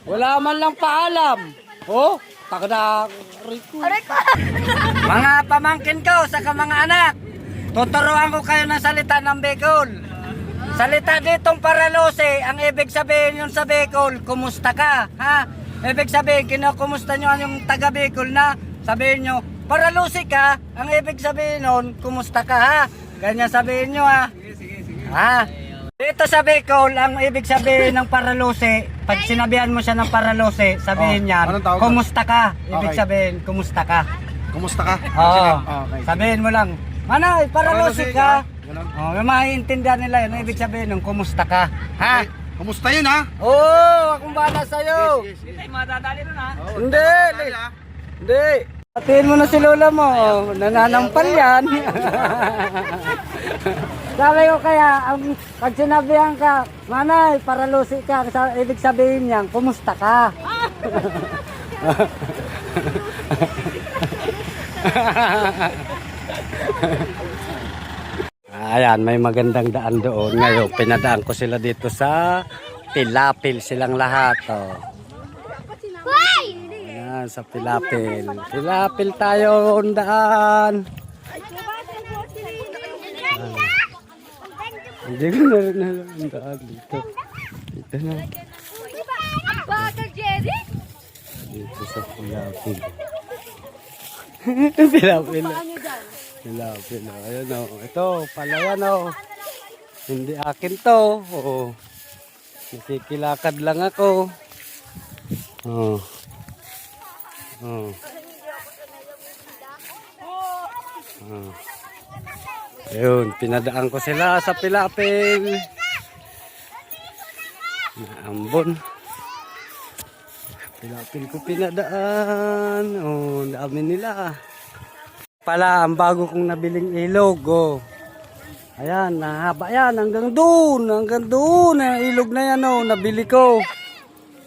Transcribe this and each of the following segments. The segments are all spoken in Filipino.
Wala man lang paalam. Oh, takda Rico. Mga pamangkin ko sa mga anak, tuturuan ko kayo ng salita ng Bicol. Salita ditong Paralose, ang ibig sabihin yun sa Bicol, kumusta ka? Ha? Ibig sabihin, kinukumusta nyo yung taga Bicol na sabihin nyo, Paralose ka, ang ibig sabihin nun, kumusta ka ha? Ganyan sabihin nyo ha. Ha? Dito sa Bicol, ang ibig sabihin ng Paralose, pag sinabihan mo siya ng Paralose, sabihin niyan, kumusta ka? Ibig sabihin, kumusta ka? Kumusta ka? Oo. Sabihin mo lang, Manay, Paralose ka? Oh, maiintindihan nila yun. Ibig sabihin ng kumusta ka? Ha? Kumusta yun ha? Oo, akong bala sa'yo. Hindi tayo madadali nun ha. Hindi. Hindi. Patiin mo na si lola mo. Nananampal yan. Sabi ko kaya, pag sinabihan ka, Manay, Paralose ka, ibig sabihin niyan, kumusta ka? Ayan, may magandang daan doon. Ngayon, pinadaan ko sila dito sa Pilapil silang lahat. Oh. Ayan, sa Pilapil. Pilapil tayo ang daan. Hindi ko na rin alam ang daan dito. Dito na. Dito sa Pilapil. Pilapil. Pilapil. Ayan o. Ito, pala yan o. Hindi akin to. Oo. Nakikilakad lang ako. Oo. Oo. Oo. Ayun, pinadaan ko sila sa Pilapil. Naambon. Pilapil ko pinadaan. Oh, dami nila. Pala, ang bago kong nabiling ilog. Oh. Ayan, nahaba yan. Hanggang doon. Hanggang doon. Ilog na yan. Oh, nabili ko.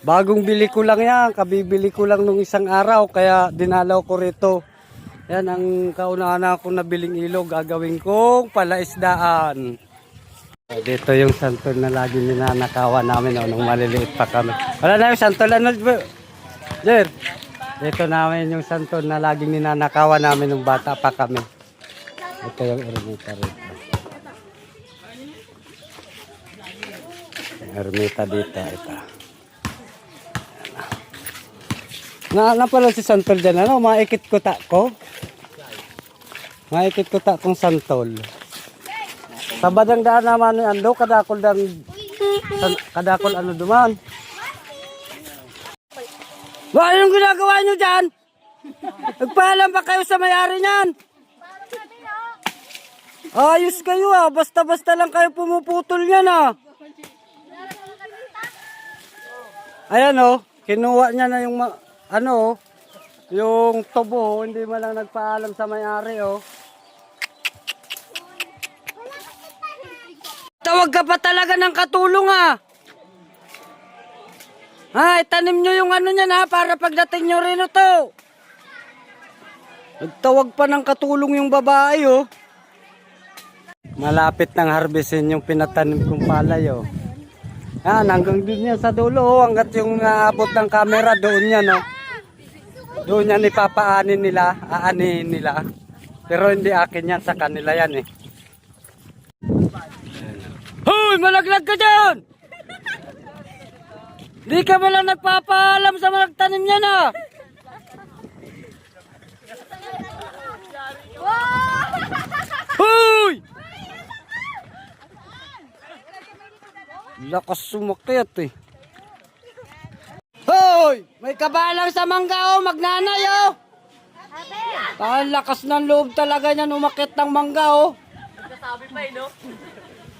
Bagong bili ko lang yan. Kabibili ko lang nung isang araw. Kaya dinalaw ko rito. Yan ang kaunahan akong nabiling ilog. Gagawin kong palaisdaan. Dito yung santol na lagi ninanakawan namin. Oh, nung maliliit pa kami. Wala na yung santol. Ano, Jer? Dito namin yung santol na laging ninanakawan namin nung bata pa kami. Ito yung ermita rito. Yung ermita dito. Ito. Na pala si santol dyan. Ano? Maikit ko ta ko? Maikit ko ta kong santol. Sa badang daan naman yung ando. Kadakol ano duman. Ba, anong ginagawa nyo dyan? Nagpaalam ba kayo sa may-ari niyan? Ayos kayo ah. Basta-basta lang kayo pumuputol yan ah. Ayan oh. Kinuha niya na yung yung tubo. Hindi man lang nagpaalam sa may-ari oh. Tawag ka pa talaga ng katulong ah. Ha, itanim nyo yung ano niyan ha, para pagdating nyo rin ito. Nagtawag pa ng katulong yung babae oh. Malapit ng harvestin yung pinatanim kong palay oh. Yan, hanggang din yan sa dulo oh, hanggat yung naabot ng camera doon yan oh. Doon yan ipapaanin nila, aanihin nila. Pero hindi akin yan, sa kanila yan eh. Hoy, malaglag ka dyan! Di ka ba lang nagpapaalam sa mga nagtanim niya na? Hoy! Lakas sumakyat eh. Hoy! May kabalang sa mangga oh, magnanay oh. Ang lakas ng loob talaga niyan umakyat ng mangga oh. Sabi pa eh no?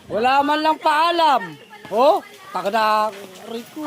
Wala man lang paalam. Oh, takda Rico.